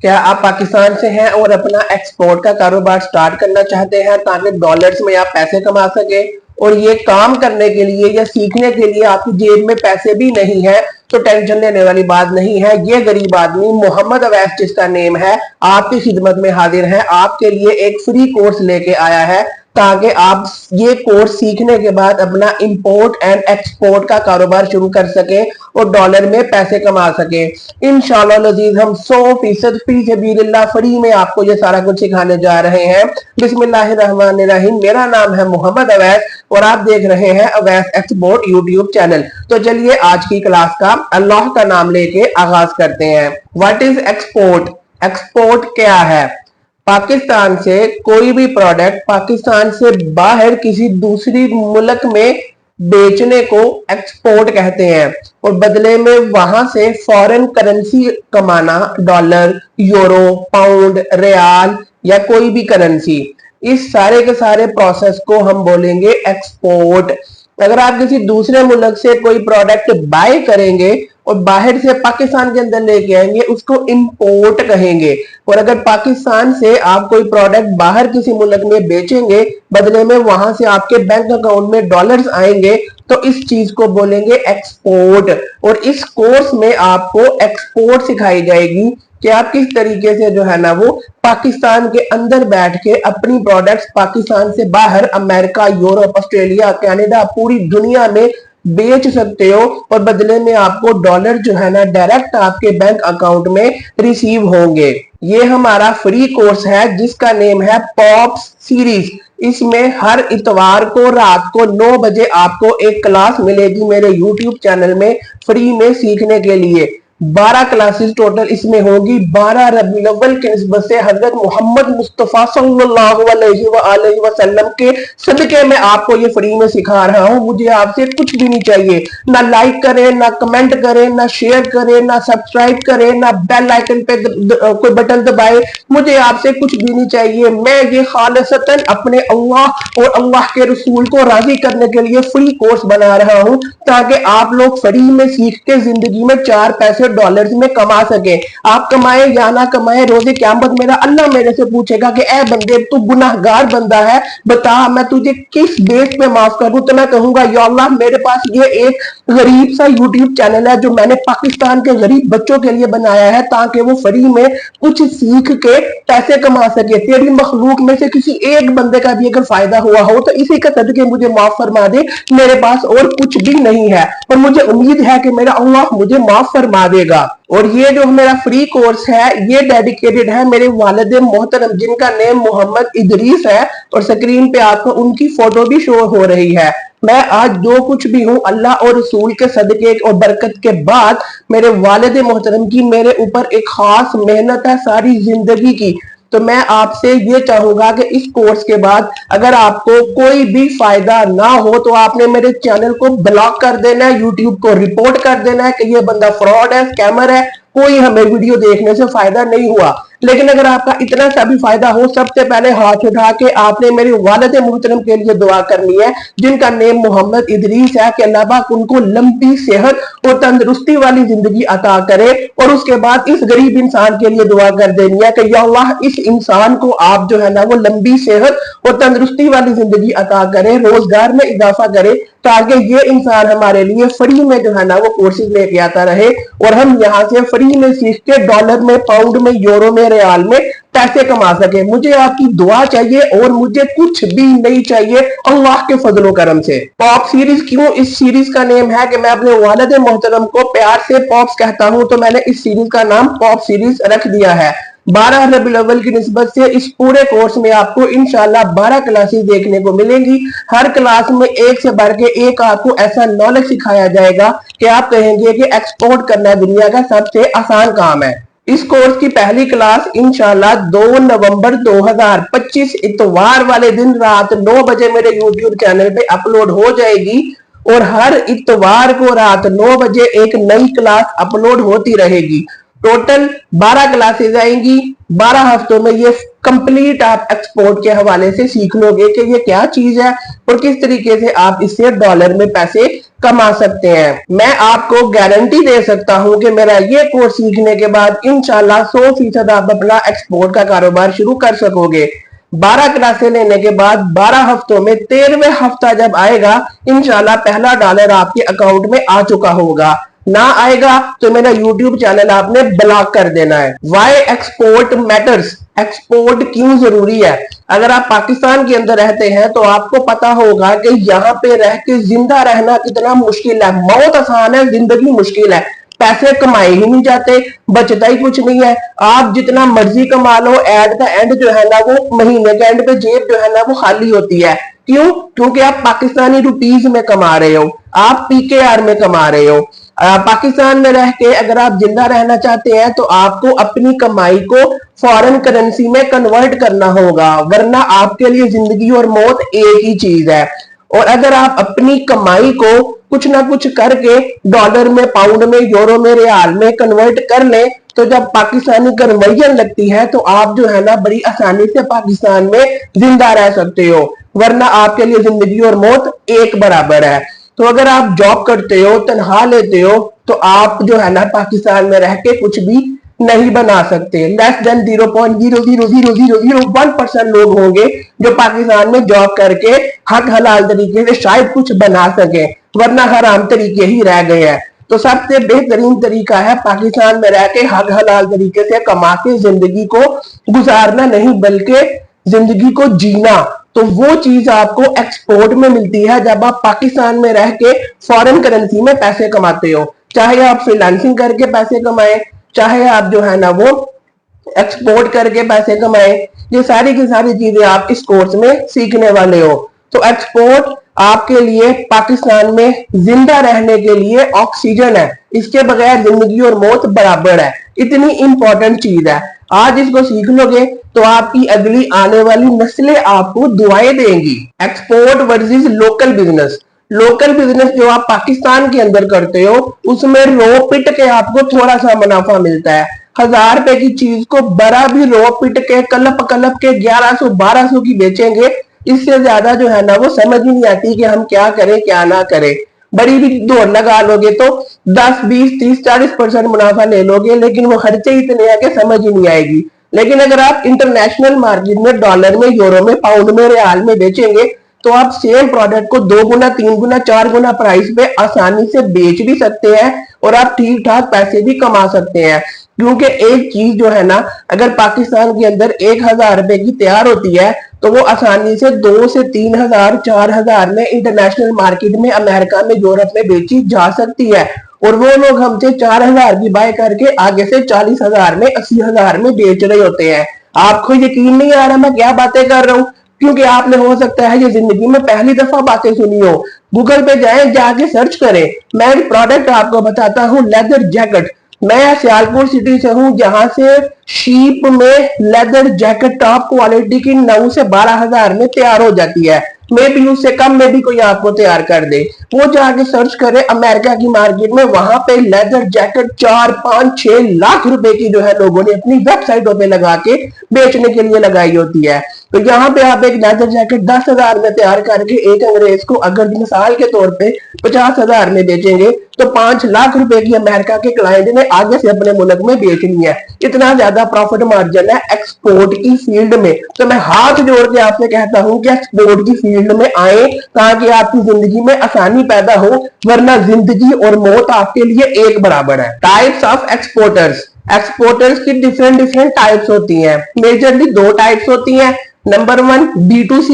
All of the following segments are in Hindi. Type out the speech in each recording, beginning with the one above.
क्या आप पाकिस्तान से हैं और अपना एक्सपोर्ट का कारोबार स्टार्ट करना चाहते हैं ताकि डॉलर्स में आप पैसे कमा सके, और ये काम करने के लिए या सीखने के लिए आपकी जेब में पैसे भी नहीं है, तो टेंशन लेने वाली बात नहीं है। ये गरीब आदमी मोहम्मद अवैस जिसका नेम है आपकी खिदमत में हाजिर है, आपके लिए एक फ्री कोर्स लेके आया है ताकि आप ये कोर्स सीखने के बाद अपना इंपोर्ट एंड एक्सपोर्ट का कारोबार शुरू कर सके और डॉलर में पैसे कमा सके। इंशाल्लाह लजीज हम 100% फी सबीलिल्लाह फ्री में आपको ये सारा कुछ सिखाने जा रहे हैं। बिस्मिल्लाहिर्रहमानिर्रहीम। मेरा नाम है मोहम्मद अवैस और आप देख रहे हैं अवैस एक्सपोर्ट यूट्यूब चैनल। तो चलिए आज की क्लास का अल्लाह का नाम लेके आगाज करते हैं। What is export? एक्सपोर्ट क्या है? पाकिस्तान से कोई भी प्रोडक्ट पाकिस्तान से बाहर किसी दूसरी मुल्क में बेचने को एक्सपोर्ट कहते हैं, और बदले में वहां से फॉरेन करेंसी कमाना, डॉलर, यूरो, पाउंड, रियाल या कोई भी करेंसी, इस सारे के सारे प्रोसेस को हम बोलेंगे एक्सपोर्ट। अगर आप किसी दूसरे मुल्क से कोई प्रोडक्ट बाय करेंगे और बाहर से पाकिस्तान के अंदर लेके आएंगे, उसको इंपोर्ट कहेंगे। और अगर पाकिस्तान से आप कोई प्रोडक्ट बाहर किसी मुल्क में बेचेंगे, बदले में वहां से आपके बैंक अकाउंट में डॉलर्स आएंगे, तो इस चीज को बोलेंगे एक्सपोर्ट। और इस कोर्स में आपको एक्सपोर्ट सिखाई जाएगी कि आप किस तरीके से जो है ना वो पाकिस्तान के अंदर बैठ के अपनी प्रोडक्ट्स पाकिस्तान से बाहर अमेरिका, यूरोप, ऑस्ट्रेलिया, कनाडा, पूरी दुनिया में बेच सकते हो, और बदले में आपको डॉलर जो है ना डायरेक्ट आपके बैंक अकाउंट में रिसीव होंगे। ये हमारा फ्री कोर्स है जिसका नेम है पॉप्स सीरीज। इसमें हर इतवार को रात को 9 बजे आपको एक क्लास मिलेगी मेरे यूट्यूब चैनल में फ्री में सीखने के लिए। 12 क्लासेस टोटल इसमें होगी। 12 रबीउल अव्वल के निस्बत से हजरत मोहम्मद मुस्तफा सल्लल्लाहु अलैहि वसल्लम के सदके में आपको ये फ्री में सिखा रहा हूं। मुझे आपसे कुछ भी नहीं चाहिए, ना लाइक करें, ना कमेंट करें, ना शेयर करें, ना सब्सक्राइब करें, ना बेल आइकन पे कोई बटन दबाए। मुझे आपसे कुछ भी नहीं चाहिए। मैं ये खालिसतन अपने अल्लाह और अल्लाह के रसूल को राजी करने के लिए फ्री कोर्स बना रहा हूं, ताकि आप लोग फ्री में सीख के जिंदगी में 4 पैसे डॉलर्स में कमा सके। आप कमाए या ना कमाए, रोजे क़यामत मेरा अल्लाह मेरे से पूछेगा कि ए बंदे तू गुनाहगार बंदा है, बता मैं तुझे किस बेस पे माफ करूं। तो मैं कहूंगा या अल्लाह मेरे पास ये एक गरीब सा यूट्यूब चैनल है जो मैंने पाकिस्तान के गरीब बच्चों के लिए बनाया है ताकि वो फ्री में कुछ सीख के पैसे कमा सके। तेरी मखलूक में से किसी एक बंदे का भी अगर फायदा हुआ हो तो इसी का सदके मुझे माफ फरमा दे। मेरे पास और कुछ भी नहीं है और मुझे उम्मीद है कि मेरा अल्लाह मुझे माफ फरमा देगा। और ये जो मेरा फ्री कोर्स है ये डेडिकेटेड है मेरे वालिद मोहतरम जिनका नेम मोहम्मद इदरीस है, और स्क्रीन पे आपको उनकी फोटो भी शो हो रही है। मैं आज जो कुछ भी हूं अल्लाह और रसूल के सदके और बरकत के बाद मेरे वालिद मोहतरम की मेरे ऊपर एक खास मेहनत है सारी जिंदगी की। तो मैं आपसे ये चाहूंगा कि इस कोर्स के बाद अगर आपको कोई भी फायदा ना हो तो आपने मेरे चैनल को ब्लॉक कर देना है, यूट्यूब को रिपोर्ट कर देना है कि ये बंदा फ्रॉड है, स्कैमर है, कोई हमें वीडियो देखने से फायदा नहीं हुआ। लेकिन अगर आपका इतना सा भी फायदा हो, सबसे पहले हाथ उठा के आपने मेरे वालिद मोहतरम के लिए दुआ करनी है जिनका नेम मोहम्मद इदरीस है कि अल्लाह पाक उनको लंबी सेहत और तंदुरुस्ती वाली जिंदगी अता करे। और उसके बाद इस गरीब इंसान के लिए दुआ कर देनी है कि या अल्लाह इस इंसान को आप जो है ना वो लंबी सेहत और तंदुरुस्ती वाली जिंदगी अता करे, रोजगार में इजाफा करे, ताकि ये इंसान हमारे लिए फ्री में जो है ना वो कोर्सेज लेके आता रहे और हम यहाँ से फ्री में सीख के डॉलर में, पाउंड में, यूरो में, रियाल में पैसे कमा सके। मुझे आपकी दुआ चाहिए और मुझे कुछ भी नहीं चाहिए अल्लाह के फजलो करम से। पॉप सीरीज क्यों? इस सीरीज का नेम है कि मैं अपने वालिद मोहतरम को प्यार से पॉप्स कहता हूं, तो मैंने इस सीरीज का नाम पॉप सीरीज रख दिया है। 12 रबीउल अव्वल की निस्बत से इस पूरे कोर्स में आपको इंशाल्लाह 12 क्लासेस देखने को मिलेंगी। हर क्लास में एक से बढ़ के एक आपको ऐसा नॉलेज सिखाया जाएगा कि आप कहेंगे कि एक्सपोर्ट करना दुनिया का सबसे आसान काम है। इस कोर्स की पहली क्लास इंशाल्लाह 2 नवंबर 2025 इतवार वाले दिन रात 9 बजे मेरे यूट्यूब चैनल पे अपलोड हो जाएगी, और हर इतवार को रात 9 बजे एक नई क्लास अपलोड होती रहेगी। टोटल 12 क्लासेज आएंगी। 12 हफ्तों में ये कंप्लीट आप एक्सपोर्ट के हवाले से सीख लोगे कि ये क्या चीज है और किस तरीके से आप इससे डॉलर में पैसे कमा सकते हैं। मैं आपको गारंटी दे सकता हूं कि मेरा ये कोर्स सीखने के बाद इंशाल्लाह 100% आप अपना एक्सपोर्ट का कारोबार शुरू कर सकोगे। 12 क्लासें लेने के बाद 12 हफ्तों में 13वें हफ्ता जब आएगा इंशाल्लाह पहला डॉलर आपके अकाउंट में आ चुका होगा। ना आएगा तो मेरा YouTube चैनल आपने ब्लॉक कर देना है। वाई एक्सपोर्ट मैटर्स, एक्सपोर्ट क्यों जरूरी है। अगर आप पाकिस्तान के अंदर रहते हैं तो आपको पता होगा कि यहाँ पे रह के जिंदा रहना कितना मुश्किल है। मौत आसान है, जिंदगी मुश्किल है। पैसे कमाए ही नहीं जाते, बचता ही कुछ नहीं है। आप जितना मर्जी कमा लो, एट द एंड जो है ना वो महीने के एंड पे जेब जो है ना वो खाली होती है। क्यों? क्योंकि आप पाकिस्तानी रुपीज में कमा रहे हो, आप पीकेआर में कमा रहे हो। पाकिस्तान में रह के अगर आप जिंदा रहना चाहते हैं तो आपको अपनी कमाई को फॉरेन करेंसी में कन्वर्ट करना होगा, वरना आपके लिए जिंदगी और मौत एक ही चीज है। और अगर आप अपनी कमाई को कुछ ना कुछ करके डॉलर में, पाउंड में, यूरो में, रियाल में कन्वर्ट कर ले तो जब पाकिस्तानी कन्वर्जन लगती है तो आप जो है ना बड़ी आसानी से पाकिस्तान में जिंदा रह सकते हो, वरना आपके लिए जिंदगी और मौत एक बराबर है। तो अगर आप जॉब करते हो, तनख्वाह लेते हो तो आप जो है ना पाकिस्तान में रह के कुछ भी नहीं बना सकते। लेस देन 0.0000001% लोग होंगे जो पाकिस्तान में जॉब करके हक हलाल तरीके से शायद कुछ बना सके, वरना हराम तरीके ही रह गए हैं। तो सबसे बेहतरीन तरीका है पाकिस्तान में रह के हक हलाल तरीके से कमा के जिंदगी को गुजारना, नहीं बल्कि जिंदगी को जीना। तो वो चीज आपको एक्सपोर्ट में मिलती है जब आप पाकिस्तान में रह के फॉरेन करेंसी में पैसे कमाते हो। चाहे आप फ्रीलांसिंग करके पैसे कमाएं, चाहे आप जो है ना वो एक्सपोर्ट करके पैसे कमाएं, ये सारी की सारी चीजें आप इस कोर्स में सीखने वाले हो। तो एक्सपोर्ट आपके लिए पाकिस्तान में जिंदा रहने के लिए ऑक्सीजन है, इसके बगैर जिंदगी और मौत बराबर है। इतनी इंपॉर्टेंट चीज है। आज इसको सीख लोगे तो आपकी अगली आने वाली नस्लें आपको दुआएं देंगी। Export versus local business. Local business जो आप पाकिस्तान के अंदर करते हो उसमें रो पिट के आपको थोड़ा सा मुनाफा मिलता है। 1000 रुपए की चीज को बड़ा भी रो पिट के कलप कलप के 1100-1200 की बेचेंगे, इससे ज्यादा जो है ना वो समझ ही नहीं आती कि हम क्या करें क्या ना करें। बड़ी भी दौड़ लगा लोगे तो 10, 20, 30, 40% मुनाफा ले लोगे, लेकिन वो खर्चे इतने हैं कि समझ ही नहीं आएगी। लेकिन अगर आप इंटरनेशनल मार्केट में डॉलर में, यूरो में, पाउंड में, रियाल में बेचेंगे तो आप सेम प्रोडक्ट को 2 गुना, 3 गुना, 4 गुना प्राइस पे आसानी से बेच भी सकते हैं और आप ठीक ठाक पैसे भी कमा सकते हैं। क्योंकि एक चीज जो है ना अगर पाकिस्तान के अंदर 1000 रुपए की तैयार होती है तो वो आसानी से 2 से 3000, 4000 में इंटरनेशनल मार्केट में, अमेरिका में, यूरोप में बेची जा सकती है। और वो लोग हमसे 4000 की बाय करके आगे से 40,000 में, 80,000 में बेच रहे होते हैं। आपको यकीन नहीं आ रहा मैं क्या बातें कर रहा हूँ, क्योंकि आपने हो सकता है ये जिंदगी में पहली दफा बातें सुनी हो। गूगल पे जाएं, जाके सर्च करें। मैं एक प्रोडक्ट आपको बताता हूँ, लेदर जैकेट। मैं सियालपुर सिटी से हूँ, जहां से शीप में लेदर जैकेट टॉप क्वालिटी की 9 से 12,000 में तैयार हो जाती है। मे भी उससे कम में भी कोई आपको तैयार कर दे। वो जाके सर्च करे अमेरिका की मार्केट में, वहां पे लेदर जैकेट 4, 5, 6 लाख रुपए की जो है लोगों ने अपनी वेबसाइटों पे लगा के बेचने के लिए लगाई होती है। तो यहाँ पे आप एक लेदर जैकेट 10,000 में तैयार करके एक अंग्रेज को अगर मिसाल के तौर पे 50,000 में बेचेंगे तो 5 लाख रुपए की अमेरिका के क्लाइंट ने आगे से अपने मुल्क में बेचनी है। इतना ज्यादा प्रॉफिट मार्जिन है एक्सपोर्ट की फील्ड में। तो मैं हाथ जोड़ के आपसे कहता हूं कि एक्सपोर्ट की फील्ड में आए ताकि आपकी जिंदगी में आसानी पैदा हो, वरना जिंदगी और मौत आपके लिए एक बराबर है। Types of exporters. एक्सपोर्टर्स की डिफरेंट टाइप्स होती हैं। मेजरली 2 टाइप्स होती हैं। Number 1 B2C,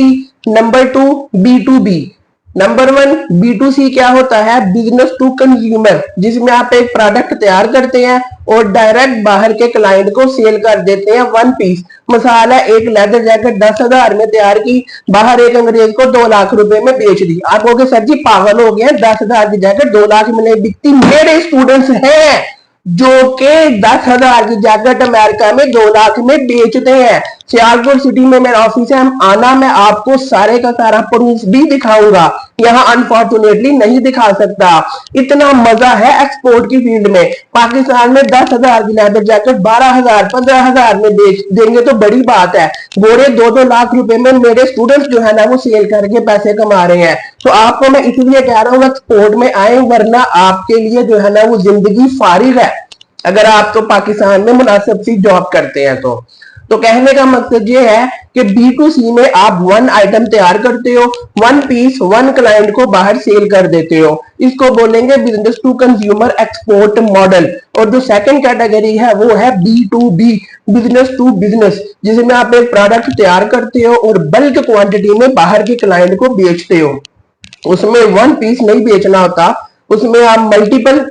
number 2 B2B। Number 1 B2C क्या होता है? बिजनेस टू कंज्यूमर, जिसमें आप एक प्रोडक्ट तैयार करते हैं और डायरेक्ट बाहर के क्लाइंट को सेल कर देते हैं 1 पीस। मिसाल है एक लेदर जैकेट 10,000 में तैयार की, बाहर एक अंग्रेज को 2 लाख रुपए में बेच दी। आप कहोगे सर जी पागल हो गए, 10,000 की जैकेट 2 लाख में नहीं बिकती। मेरे स्टूडेंट्स हैं जो कि 10,000 की जैकेट अमेरिका में 2 लाख में बेचते हैं। सियालकोट सिटी में मेरा ऑफिस है, हम आना, मैं आपको सारे का सारा प्रूफ भी दिखाऊंगा। यहाँ अनफॉर्चुनेटली नहीं दिखा सकता। इतना मजा है एक्सपोर्ट की फील्ड में। पाकिस्तान में 10,000 की लेदर जैकेट 12,000 15,000 में बेच देंगे तो बड़ी बात है। गोरे 2-2 लाख रुपए में मेरे स्टूडेंट्स जो है ना वो सेल करके पैसे कमा रहे हैं। तो आपको मैं इसलिए कह रहा हूँ एक्सपोर्ट में आए, वरना आपके लिए जो है ना वो जिंदगी फारिग है अगर आप तो पाकिस्तान में मुनासिब सी जॉब करते हैं। तो कहने का मकसद ये है कि B2C में आप 1 आइटम तैयार करते हो, 1 पीस 1 क्लाइंट को बाहर सेल कर देते हो। इसको बोलेंगे business to consumer export model. और जो सेकंड कैटेगरी है वो है B2B, बिजनेस टू बिजनेस, जिसमें आप एक प्रोडक्ट तैयार करते हो और बल्क क्वांटिटी में बाहर के क्लाइंट को बेचते हो। उसमें 1 पीस नहीं बेचना होता, उसमें आप मल्टीपल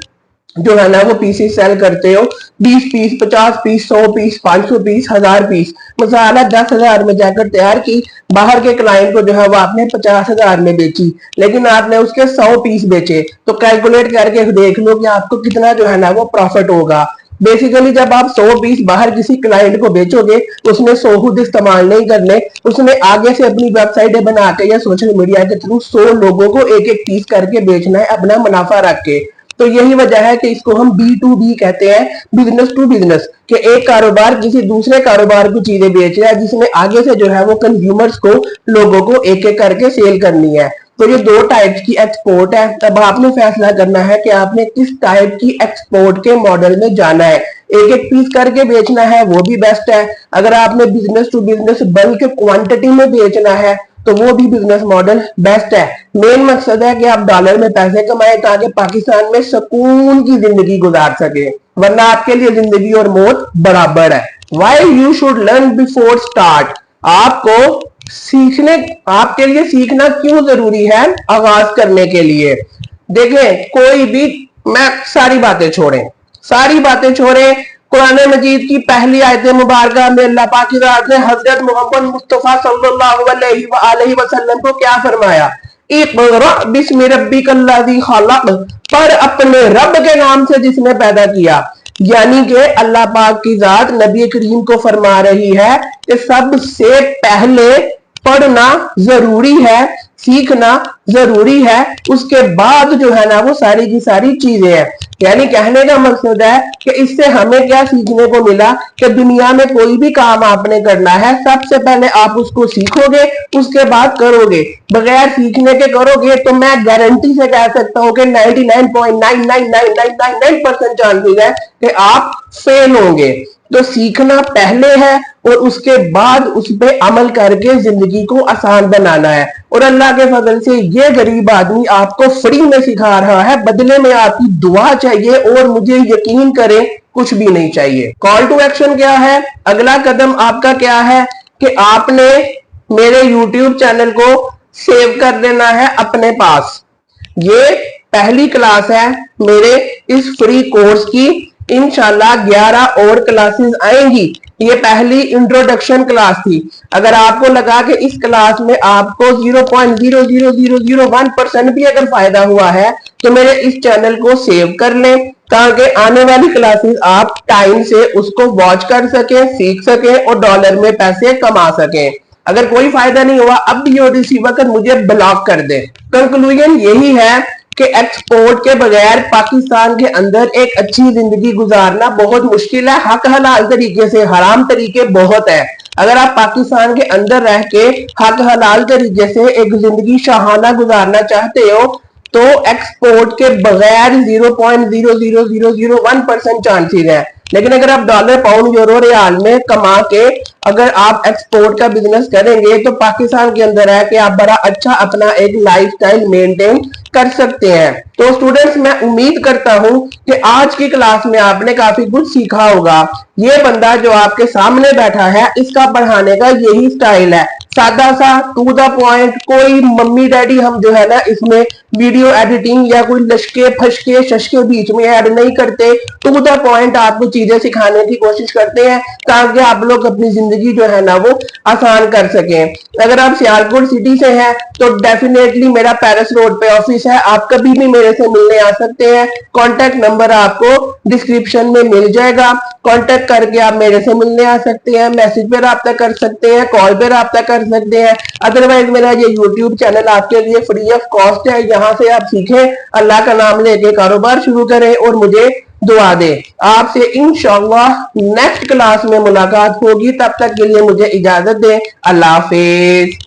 जो है ना वो पीसेस सेल करते हो, 20 piece 50 piece 100 piece 500 piece 1000 piece. मसाला 10,000 में जैकेट तैयार की, बाहर के क्लाइंट को जो है वो आपने 50,000 में बेची, लेकिन आपने उसके 100 पीस बेचे। तो कैलकुलेट करके देख लो कि आपको कितना जो है ना वो प्रॉफिट होगा। बेसिकली जब आप 100 पीस बाहर किसी क्लाइंट को बेचोगे, उसने 100 खुद इस्तेमाल नहीं करने, उसने आगे से अपनी वेबसाइट बना के या सोशल मीडिया के थ्रू 100 लोगों को एक एक पीस करके बेचना है अपना मुनाफा रख के। तो यही वजह है कि इसको हम B2B कहते हैं, बिजनेस टू बिजनेस, कि एक कारोबार किसी दूसरे कारोबार को चीजें बेच रहा है, जिसमें आगे से जो है वो कंज्यूमर्स को, लोगों को एक एक करके सेल करनी है। तो ये 2 टाइप की एक्सपोर्ट है। तब आपने फैसला करना है कि आपने किस टाइप की एक्सपोर्ट के मॉडल में जाना है। एक एक पीस करके बेचना है वो भी बेस्ट है। अगर आपने business to business bulk quantity में बेचना है तो वो भी बिजनेस मॉडल बेस्ट है। मेन मकसद है कि आप डॉलर में पैसे कमाएं ताकि पाकिस्तान में सुकून की जिंदगी गुजार सके, वरना आपके लिए जिंदगी और मौत बराबर है। Why you should learn before start. आपको सीखने, आपके लिए सीखना क्यों जरूरी है आगाज करने के लिए। देखें, कोई भी, मैं सारी बातें छोड़ें, कुरान मजीद की पहली आयत मुबारक में अल्लाह पाक की रात ने हजरत मोहम्मद मुस्तफा सल्लल्लाहु अलैहि वसल्लम को क्या फरमाया, इक़रा बिस्मि रब्बिकल्लज़ी खलक़, पर अपने रब के नाम से जिसने पैदा किया। यानी कि अल्लाह पाक की जात नबी करीम को फरमा रही है कि सबसे पहले पढ़ना जरूरी है, सीखना जरूरी है, उसके बाद जो है ना वो सारी की सारी चीजें हैं। यानी कहने का मकसद है कि इससे हमें क्या सीखने को मिला कि दुनिया में कोई भी काम आपने करना है, सबसे पहले आप उसको सीखोगे, उसके बाद करोगे। बगैर सीखने के करोगे तो मैं गारंटी से कह सकता हूं कि 99.99999% चांसेस है कि आप फेल होंगे। तो सीखना पहले है और उसके बाद उस पर अमल करके जिंदगी को आसान बनाना है। और अल्लाह के फजल से ये गरीब आदमी आपको फ्री में सिखा रहा है, बदले में आपकी दुआ चाहिए और मुझे यकीन करें कुछ भी नहीं चाहिए। कॉल टू एक्शन क्या है, अगला कदम आपका क्या है कि आपने मेरे YouTube चैनल को सेव कर लेना है अपने पास। ये पहली क्लास है मेरे इस फ्री कोर्स की। इंशाल्लाह 11 और क्लासेस आएंगी। ये पहली इंट्रोडक्शन क्लास थी। अगर आपको लगा कि इस क्लास में आपको 0.00001% भी अगर फायदा हुआ है तो मेरे इस चैनल को सेव कर लें ताकि आने वाली क्लासेस आप टाइम से उसको वॉच कर सकें, सीख सकें और डॉलर में पैसे कमा सकें। अगर कोई फायदा नहीं हुआ अब भी इसी वक्त मुझे ब्लॉक कर दे। कंक्लूजन यही है कि एक्सपोर्ट के बगैर पाकिस्तान के अंदर एक अच्छी जिंदगी गुजारना बहुत मुश्किल है। हक हलाल तरीके से, हराम तरीके बहुत है। अगर आप पाकिस्तान के अंदर रह के हक हलाल तरीके से एक जिंदगी शाहाना गुजारना चाहते हो तो एक्सपोर्ट के बगैर 0.00001% चांसेस है। लेकिन अगर आप डॉलर, पाउंड, यूरो, रियाल में कमा के अगर आप एक्सपोर्ट का बिजनेस करेंगे तो पाकिस्तान के अंदर है कि आप बड़ा अच्छा अपना एक लाइफस्टाइल मेंटेन कर सकते हैं। तो स्टूडेंट्स, मैं उम्मीद करता हूं कि आज की क्लास में आपने काफी कुछ सीखा होगा। ये बंदा जो आपके सामने बैठा है इसका पढ़ाने का यही स्टाइल है, सादा सा टू द पॉइंट, कोई मम्मी डैडी हम जो है ना इसमें वीडियो एडिटिंग या कोई लशके फशके शशके बीच में ऐड नहीं करते। टू द पॉइंट आपको चीजें सिखाने की कोशिश करते हैं ताकि आप लोग अपनी जिंदगी जो है ना वो आसान कर सकें। अगर आप सियालकोट सिटी से हैं तो डेफिनेटली मेरा पेरिस रोड पे ऑफिस है, आप कभी भी मेरे से मिलने आ सकते हैं। कॉन्टेक्ट नंबर आपको डिस्क्रिप्शन में मिल जाएगा, कॉन्टेक्ट करके आप मेरे से मिलने आ सकते हैं, मैसेज पे रब्ता कर सकते हैं, कॉल पे रब्ता कर सकते हैं। अदरवाइज मेरा ये यूट्यूब चैनल आपके लिए फ्री ऑफ कॉस्ट है, यहाँ से आप सीखें, अल्लाह का नाम लेके कारोबार शुरू करें और मुझे दुआ दे। आपसे इंशाअल्लाह नेक्स्ट क्लास में मुलाकात होगी, तब तक के लिए मुझे इजाजत दें। अल्लाह हाफिज।